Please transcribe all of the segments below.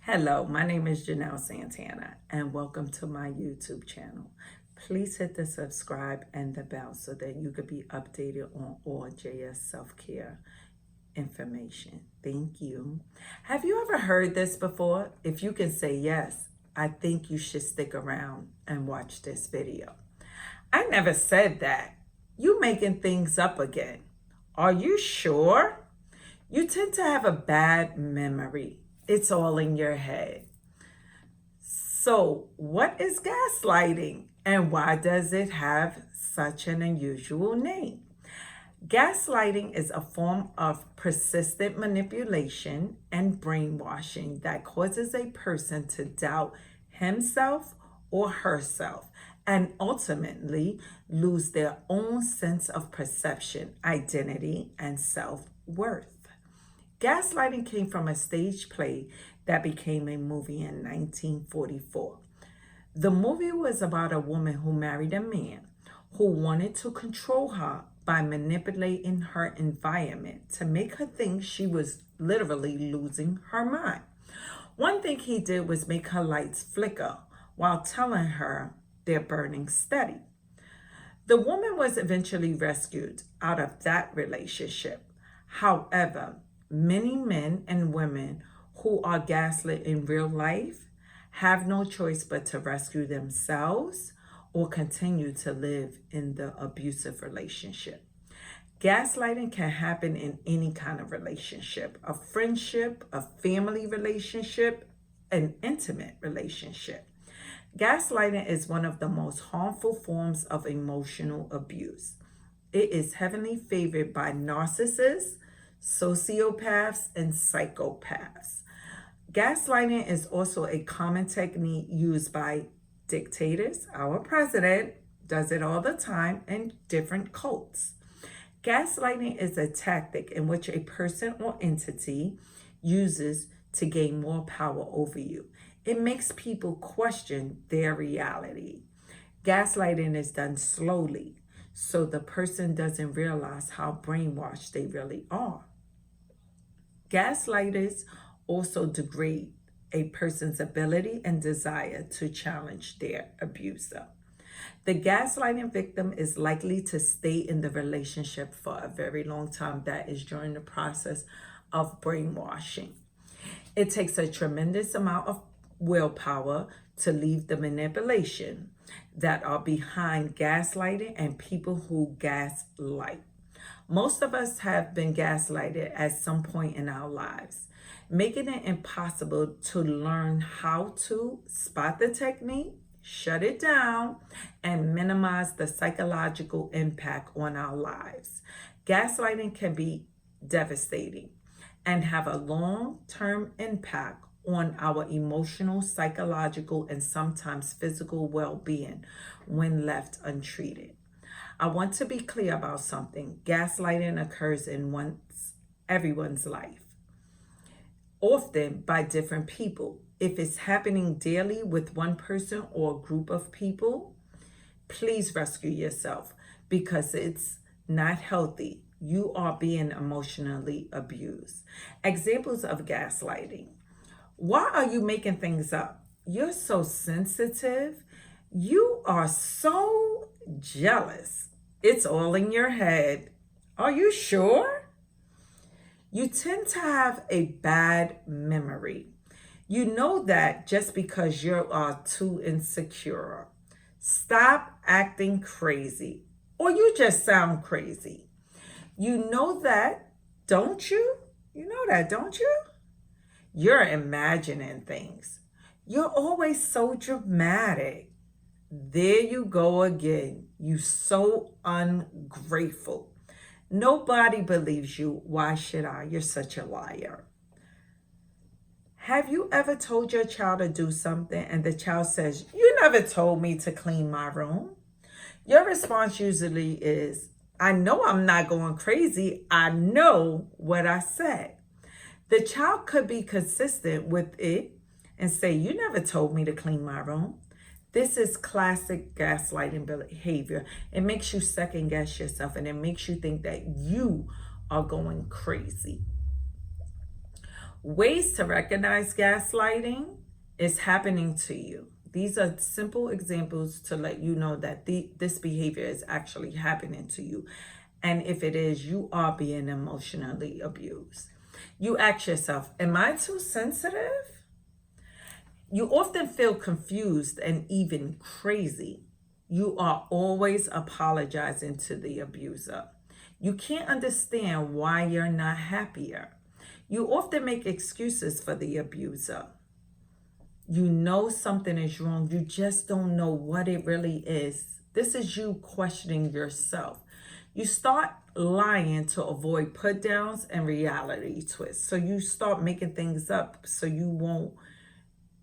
Hello, my name is Janell Santana, and welcome to my YouTube channel. Please hit the subscribe and the bell so that you could be updated on all JS Self-Care information. Thank you. Have you ever heard this before? If you can say yes, I think you should stick around and watch this video. I never said that. You making things up again. Are you sure? You tend to have a bad memory. It's all in your head. So, what is gaslighting and why does it have such an unusual name? Gaslighting is a form of persistent manipulation and brainwashing that causes a person to doubt himself or herself and ultimately lose their own sense of perception, identity, and self-worth. Gaslighting came from a stage play that became a movie in 1944. The movie was about a woman who married a man who wanted to control her by manipulating her environment to make her think she was literally losing her mind. One thing he did was make her lights flicker while telling her they're burning steady. The woman was eventually rescued out of that relationship. However, many men and women who are gaslit in real life have no choice but to rescue themselves or continue to live in the abusive relationship. Gaslighting can happen in any kind of relationship, a friendship, a family relationship, an intimate relationship. Gaslighting is one of the most harmful forms of emotional abuse. It is heavily favored by narcissists, sociopaths, and psychopaths. Gaslighting is also a common technique used by dictators. Our president does it all the time, and different cults. Gaslighting is a tactic in which a person or entity uses to gain more power over you. It makes people question their reality. Gaslighting is done slowly, so the person doesn't realize how brainwashed they really are. Gaslighters also degrade a person's ability and desire to challenge their abuser. The gaslighting victim is likely to stay in the relationship for a very long time. That is during the process of brainwashing. It takes a tremendous amount of willpower to leave the manipulation that are behind gaslighting and people who gaslight. Most of us have been gaslighted at some point in our lives, making it impossible to learn how to spot the technique, shut it down, and minimize the psychological impact on our lives. Gaslighting can be devastating and have a long-term impact on our emotional, psychological, and sometimes physical well-being when left untreated. I want to be clear about something. Gaslighting occurs in everyone's life, often by different people. If it's happening daily with one person or a group of people, please rescue yourself because it's not healthy. You are being emotionally abused. Examples of gaslighting. Why are you making things up? You're so sensitive. You are so jealous. It's all in your head. Are you sure? You tend to have a bad memory. You know that just because you are too insecure. Stop acting crazy, or you just sound crazy. You know that, don't you? You know that, don't you? You're imagining things. You're always so dramatic. There you go again. You so ungrateful. Nobody believes you. Why should I? You're such a liar. Have you ever told your child to do something and the child says, "You never told me to clean my room"? Your response usually is, "I know I'm not going crazy. I know what I said." The child could be consistent with it and say, "You never told me to clean my room." This is classic gaslighting behavior. It makes you second guess yourself and it makes you think that you are going crazy. Ways to recognize gaslighting is happening to you. These are simple examples to let you know that this behavior is actually happening to you. And if it is, you are being emotionally abused. You ask yourself, am I too sensitive? You often feel confused and even crazy. You are always apologizing to the abuser. You can't understand why you're not happier. You often make excuses for the abuser. You know something is wrong. You just don't know what it really is. This is you questioning yourself. You start lying to avoid put downs and reality twists. So you start making things up so you won't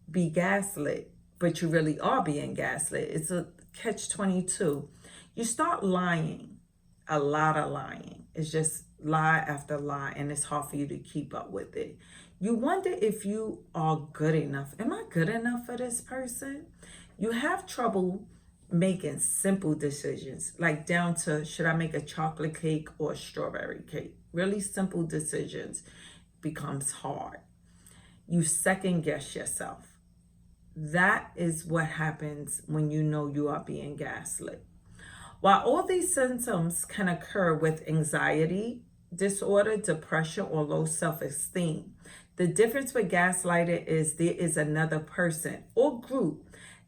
be gaslit, but you really are being gaslit. It's a catch-22. You start lying, a lot of lying. It's just lie after lie, and it's hard for you to keep up with it. You wonder if you are good enough. Am I good enough for this person? You have trouble making simple decisions, like down to, should I make a chocolate cake or a strawberry cake? Really simple decisions becomes hard. You second guess yourself. That is what happens when you know you are being gaslit. While all these symptoms can occur with anxiety disorder, depression, or low self-esteem, the difference with gaslighting is there is another person or group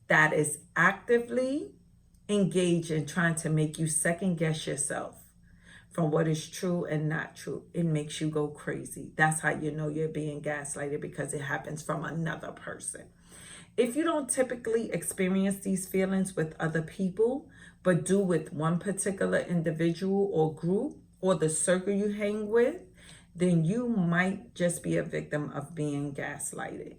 that is actively engaged in trying to make you second guess yourself from what is true and not true. It makes you go crazy. That's how you know you're being gaslighted, because it happens from another person. If you don't typically experience these feelings with other people, but do with one particular individual or group or the circle you hang with, then you might just be a victim of being gaslighted.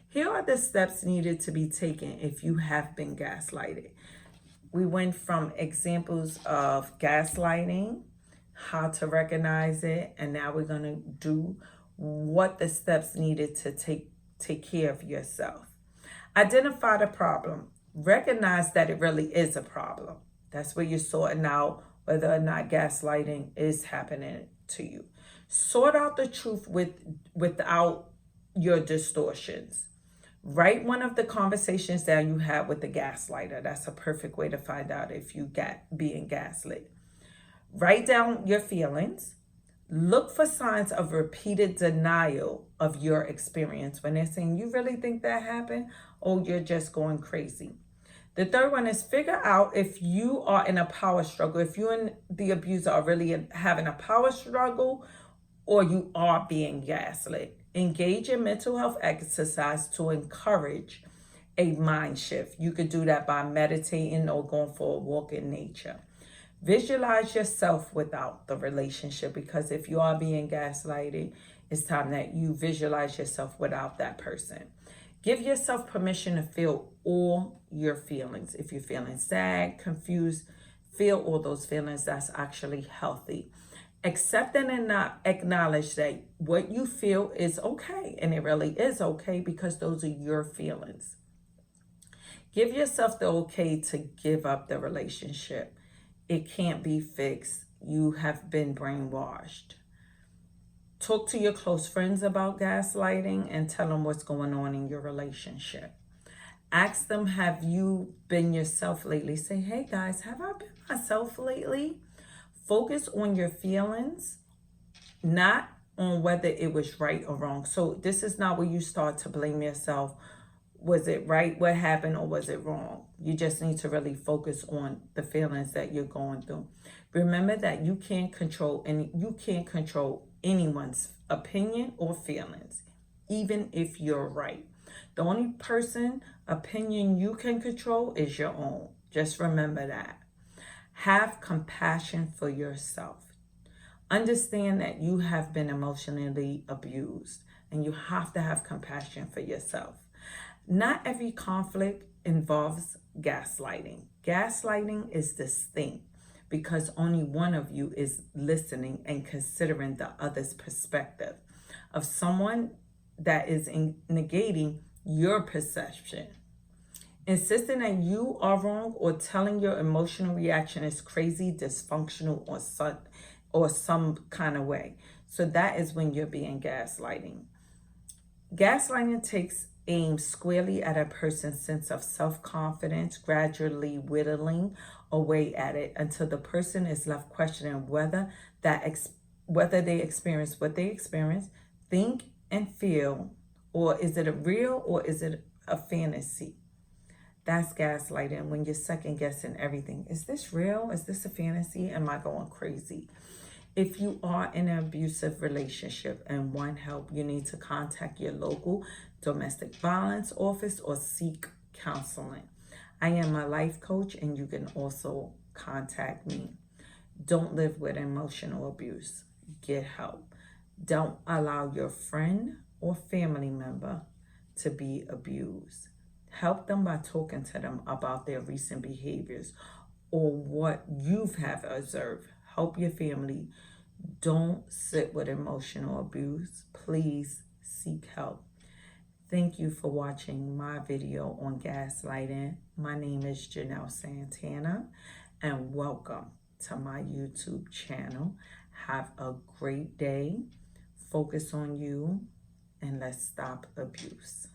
Here are the steps needed to be taken if you have been gaslighted. We went from examples of gaslighting, how to recognize it, and now we're going to do what the steps needed to take care of yourself. Identify the problem. Recognize that it really is a problem. That's where you're sorting out whether or not gaslighting is happening to you. Sort out the truth without your distortions. Write one of the conversations that you had with the gaslighter. That's a perfect way to find out if you being gaslit. Write down your feelings. Look for signs of repeated denial of your experience when they're saying, you really think that happened? Or you're just going crazy. The third one is figure out if you are in a power struggle, if you and the abuser are really having a power struggle, or you are being gaslit. Engage in mental health exercise to encourage a mind shift. You could do that by meditating or going for a walk in nature. Visualize yourself without the relationship, because if you are being gaslighted, it's time that you visualize yourself without that person. Give yourself permission to feel all your feelings. If you're feeling sad, confused, feel all those feelings. That's actually healthy. Accept and not acknowledge that what you feel is okay, and it really is okay, because those are your feelings. Give yourself the okay to give up the relationship. It can't be fixed. You have been brainwashed. Talk to your close friends about gaslighting and tell them what's going on in your relationship. Ask them, have you been yourself lately? Say, hey guys, have I been myself lately? Focus on your feelings, not on whether it was right or wrong. So this is not where you start to blame yourself. Was it right what happened, or was it wrong? You just need to really focus on the feelings that you're going through. Remember that you can't control anyone's opinion or feelings, even if you're right. The only opinion you can control is your own. Just remember that. Have compassion for yourself. Understand that you have been emotionally abused, and you have to have compassion for yourself. Not every conflict involves gaslighting. Gaslighting is distinct because only one of you is listening and considering the other's perspective of someone that is negating your perception. Insisting that you are wrong or telling your emotional reaction is crazy, dysfunctional, or some kind of way. So that is when you're being gaslighting. Gaslighting takes aim squarely at a person's sense of self-confidence, gradually whittling away at it until the person is left questioning whether they experience what they experience, think and feel, or is it a real or is it a fantasy? That's gaslighting, when you're second guessing everything. Is this real? Is this a fantasy? Am I going crazy? If you are in an abusive relationship and want help, you need to contact your local domestic violence office or seek counseling. I am a life coach, and you can also contact me. Don't live with emotional abuse. Get help. Don't allow your friend or family member to be abused. Help them by talking to them about their recent behaviors or what you have observed. Help your family. Don't sit with emotional abuse. Please seek help. Thank you for watching my video on gaslighting. My name is Janell Santana, and welcome to my YouTube channel. Have a great day. Focus on you, and let's stop abuse.